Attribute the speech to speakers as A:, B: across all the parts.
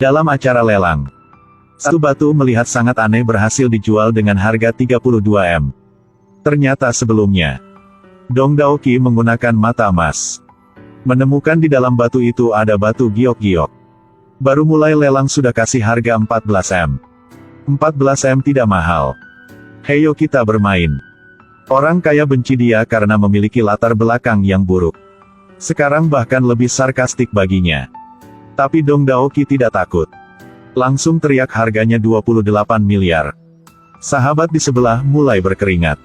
A: Dalam acara lelang, satu batu melihat sangat aneh berhasil dijual dengan harga 32 M. Ternyata sebelumnya, Dong Daoqi menggunakan mata emas. Menemukan di dalam batu itu ada batu giok-giok. Baru mulai lelang sudah kasih harga 14 M. 14 M tidak mahal. Heyo kita bermain. Orang kaya benci dia karena memiliki latar belakang yang buruk. Sekarang bahkan lebih sarkastik baginya. Tapi Dong Daoqi tidak takut. Langsung teriak harganya 28 miliar. Sahabat di sebelah mulai berkeringat.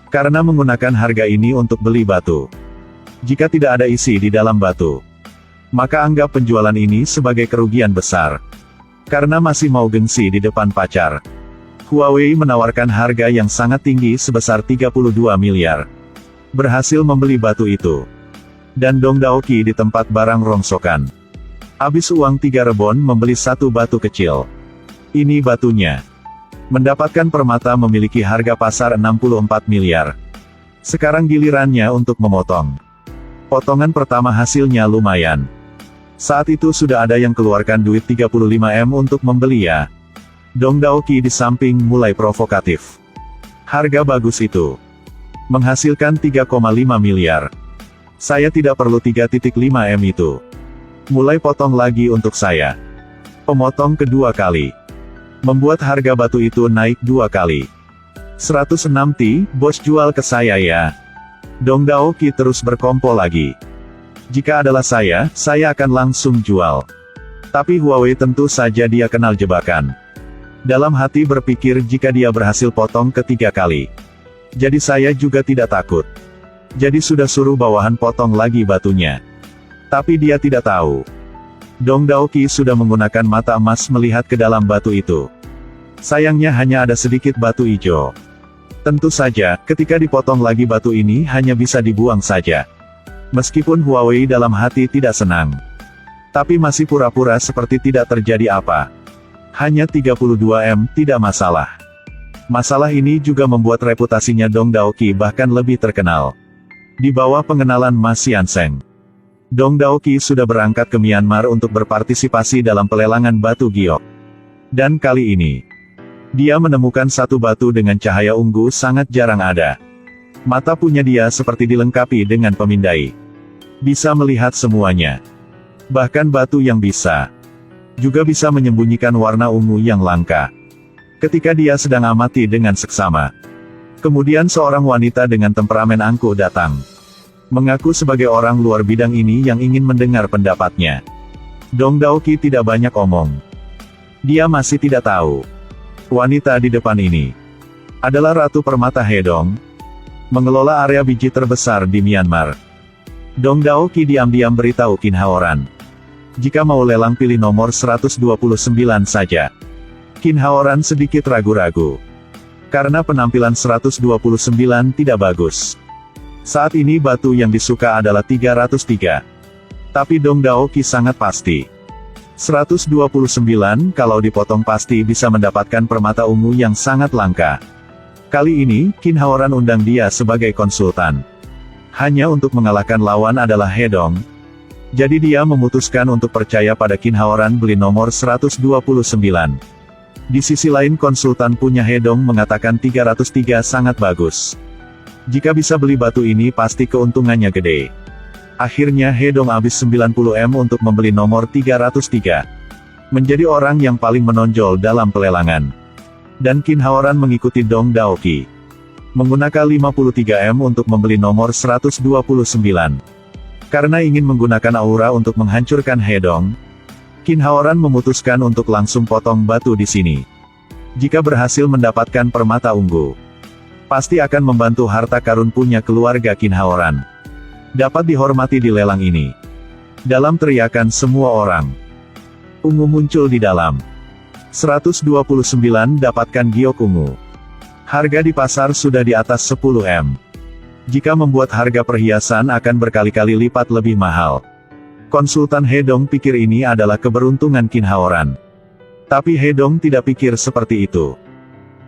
A: Karena menggunakan harga ini untuk beli batu. Jika tidak ada isi di dalam batu, maka anggap penjualan ini sebagai kerugian besar. Karena masih mau gengsi di depan pacar, Huawei menawarkan harga yang sangat tinggi sebesar 32 miliar. Berhasil membeli batu itu. Dan Dong Daoqi di tempat barang rongsokan. Habis uang 3 rebon membeli satu batu kecil. Ini batunya. Mendapatkan permata memiliki harga pasar 64 miliar. Sekarang gilirannya untuk memotong. Potongan pertama hasilnya lumayan. Saat itu sudah ada yang keluarkan duit 35 M untuk membeli ya. Dong Daoqi di samping mulai provokatif. Harga bagus itu. Menghasilkan 3,5 miliar. Saya tidak perlu 3,5 M itu. Mulai potong lagi untuk saya. Pemotong kedua kali. Membuat harga batu itu naik 2 kali. 106 T, bos jual ke saya ya. Dong Daoqi terus berkompol lagi. Jika adalah saya akan langsung jual. Tapi Huawei tentu saja dia kenal jebakan. Dalam hati berpikir jika dia berhasil potong ketiga kali. Jadi saya juga tidak takut. Jadi sudah suruh bawahan potong lagi batunya. Tapi dia tidak tahu. Dong Daoqi sudah menggunakan mata emas melihat ke dalam batu itu. Sayangnya hanya ada sedikit batu hijau. Tentu saja, ketika dipotong lagi batu ini hanya bisa dibuang saja. Meskipun Huawei dalam hati tidak senang. Tapi masih pura-pura seperti tidak terjadi apa. Hanya 32 M, tidak masalah. Masalah ini juga membuat reputasinya Dong Daoqi bahkan lebih terkenal. Di bawah pengenalan Ma Xianseng, Dong Daoqi sudah berangkat ke Myanmar untuk berpartisipasi dalam pelelangan batu giok. Dan kali ini, dia menemukan satu batu dengan cahaya ungu sangat jarang ada. Mata punya dia seperti dilengkapi dengan pemindai. Bisa melihat semuanya. Bahkan batu yang juga bisa menyembunyikan warna ungu yang langka. Ketika dia sedang amati dengan seksama, kemudian seorang wanita dengan temperamen angkuh datang. Mengaku sebagai orang luar bidang ini yang ingin mendengar pendapatnya. Dong Daoqi tidak banyak omong. Dia masih tidak tahu. Wanita di depan ini adalah Ratu Permata Hedong, mengelola area biji terbesar di Myanmar. Dong Daoqi diam-diam beritahu Qin Haoran. Jika mau lelang pilih nomor 129 saja. Qin Haoran sedikit ragu-ragu. Karena penampilan 129 tidak bagus. Saat ini batu yang disuka adalah 303. Tapi Dong Daoqi sangat pasti. 129 kalau dipotong pasti bisa mendapatkan permata ungu yang sangat langka. Kali ini, Qin Haoran undang dia sebagai konsultan. Hanya untuk mengalahkan lawan adalah Hedong. Jadi dia memutuskan untuk percaya pada Qin Haoran beli nomor 129. Di sisi lain konsultan punya Hedong mengatakan 303 sangat bagus. Jika bisa beli batu ini pasti keuntungannya gede. Akhirnya Hedong habis 90 M untuk membeli nomor 303. Menjadi orang yang paling menonjol dalam pelelangan. Dan Qin Haoran mengikuti Dong Daoqi. Menggunakan 53 M untuk membeli nomor 129. Karena ingin menggunakan aura untuk menghancurkan Hedong, Qin Haoran memutuskan untuk langsung potong batu di sini. Jika berhasil mendapatkan permata ungu, pasti akan membantu harta karun punya keluarga Qin Haoran. Dapat dihormati di lelang ini. Dalam teriakan semua orang, ungu muncul di dalam. 129 dapatkan giok ungu. Harga di pasar sudah di atas 10 M. Jika membuat harga perhiasan akan berkali-kali lipat lebih mahal. Konsultan Hedong pikir ini adalah keberuntungan Qin Haoran. Tapi Hedong tidak pikir seperti itu.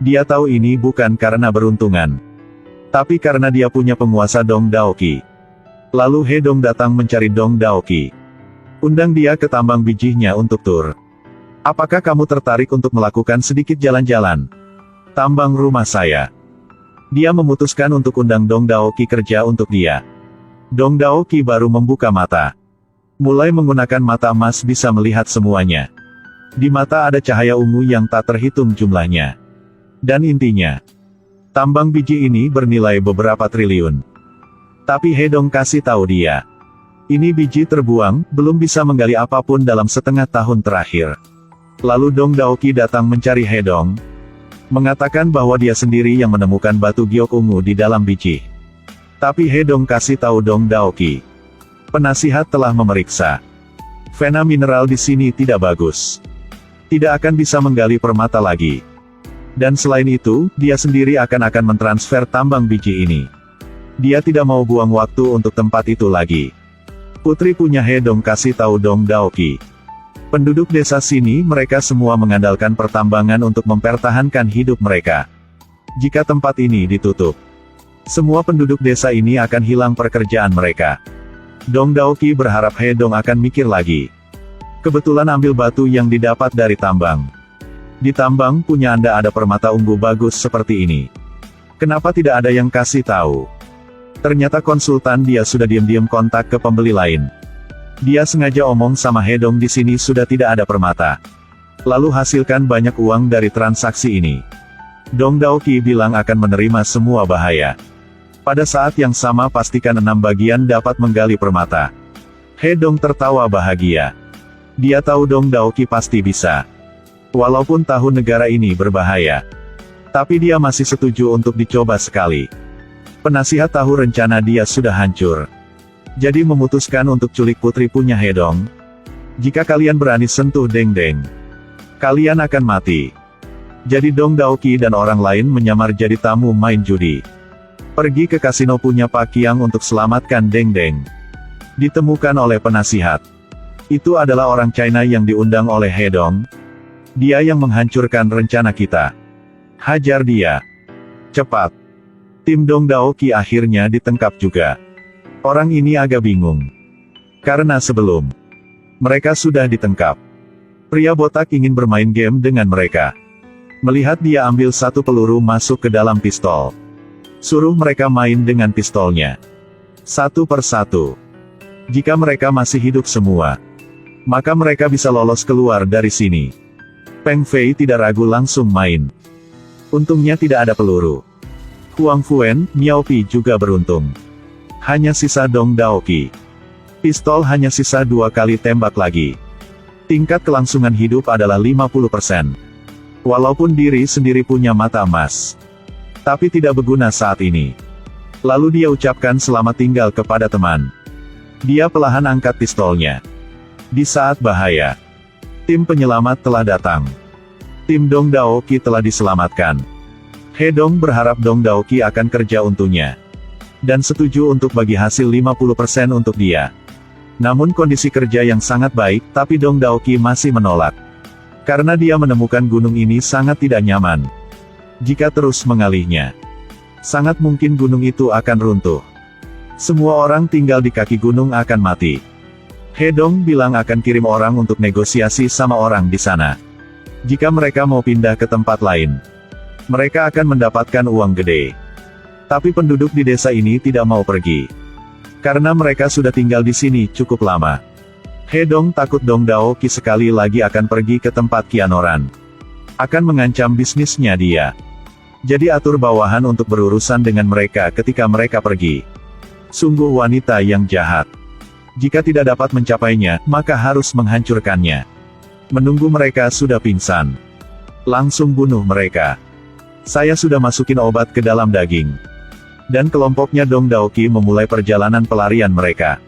A: Dia tahu ini bukan karena beruntungan. Tapi karena dia punya penguasa Dong Daoqi. Lalu Hedong datang mencari Dong Daoqi. Undang dia ke tambang bijinya untuk tur. Apakah kamu tertarik untuk melakukan sedikit jalan-jalan? Tambang rumah saya. Dia memutuskan untuk undang Dong Daoki kerja untuk dia. Dong Daoki baru membuka mata. Mulai menggunakan mata emas bisa melihat semuanya. Di mata ada cahaya ungu yang tak terhitung jumlahnya. Dan intinya, tambang biji ini bernilai beberapa triliun. Tapi Hedong kasih tahu dia. Ini biji terbuang, belum bisa menggali apapun dalam setengah tahun terakhir. Lalu Dong Daoki datang mencari Hedong. Mengatakan bahwa dia sendiri yang menemukan batu giok ungu di dalam biji. Tapi Hedong kasih tahu Dong Daoki. Penasihat telah memeriksa. Vena mineral di sini tidak bagus. Tidak akan bisa menggali permata lagi. Dan selain itu, dia sendiri akan mentransfer tambang biji ini. Dia tidak mau buang waktu untuk tempat itu lagi. Putri punya Hedong kasih tahu Dong Daoki. Penduduk desa sini mereka semua mengandalkan pertambangan untuk mempertahankan hidup mereka. Jika tempat ini ditutup, semua penduduk desa ini akan hilang pekerjaan mereka. Dong Daoki berharap Hedong akan mikir lagi. Kebetulan ambil batu yang didapat dari tambang. Di tambang punya Anda ada permata ungu bagus seperti ini. Kenapa tidak ada yang kasih tahu? Ternyata konsultan dia sudah diam-diam kontak ke pembeli lain. Dia sengaja omong sama Hedong di sini sudah tidak ada permata. Lalu hasilkan banyak uang dari transaksi ini. Dong Daoki bilang akan menerima semua bahaya. Pada saat yang sama pastikan 6 bagian dapat menggali permata. Hedong tertawa bahagia. Dia tahu Dong Daoki pasti bisa. Walaupun tahu negara ini berbahaya. Tapi dia masih setuju untuk dicoba sekali. Penasihat tahu rencana dia sudah hancur. Jadi memutuskan untuk culik putri punya Hedong. Jika kalian berani sentuh Deng Deng, kalian akan mati. Jadi Dong Daoki dan orang lain menyamar jadi tamu main judi. Pergi ke kasino punya Pak Qiang untuk selamatkan Deng Deng. Ditemukan oleh penasihat. Itu adalah orang China yang diundang oleh Hedong. Dia yang menghancurkan rencana kita. Hajar dia. Cepat. Tim Dong Daoki akhirnya ditangkap juga. Orang ini agak bingung. Karena sebelum mereka sudah ditangkap, pria botak ingin bermain game dengan mereka. Melihat dia ambil satu peluru masuk ke dalam pistol. Suruh mereka main dengan pistolnya. Satu per satu. Jika mereka masih hidup semua, maka mereka bisa lolos keluar dari sini. Peng Fei tidak ragu langsung main. Untungnya tidak ada peluru. Huang Fuen, Miao Pi juga beruntung. Hanya sisa Dong Daoki. Pistol hanya sisa 2 kali tembak lagi. Tingkat kelangsungan hidup adalah 50%. Walaupun diri sendiri punya mata emas. Tapi tidak berguna saat ini. Lalu dia ucapkan selamat tinggal kepada teman. Dia perlahan angkat pistolnya. Di saat bahaya, tim penyelamat telah datang. Tim Dong Daoki telah diselamatkan. Hedong berharap Dong Daoki akan kerja untuknya. Dan setuju untuk bagi hasil 50% untuk dia. Namun kondisi kerja yang sangat baik, tapi Dong Daoki masih menolak. Karena dia menemukan gunung ini sangat tidak nyaman. Jika terus mengalihnya, sangat mungkin gunung itu akan runtuh. Semua orang tinggal di kaki gunung akan mati. Hedong bilang akan kirim orang untuk negosiasi sama orang di sana. Jika mereka mau pindah ke tempat lain, mereka akan mendapatkan uang gede. Tapi penduduk di desa ini tidak mau pergi. Karena mereka sudah tinggal di sini cukup lama. Hedong takut Dong Daoki sekali lagi akan pergi ke tempat Kianoran. Akan mengancam bisnisnya dia. Jadi atur bawahan untuk berurusan dengan mereka ketika mereka pergi. Sungguh wanita yang jahat. Jika tidak dapat mencapainya, maka harus menghancurkannya. Menunggu mereka sudah pingsan. Langsung bunuh mereka. Saya sudah masukin obat ke dalam daging. Dan kelompoknya Dong Daoki memulai perjalanan pelarian mereka.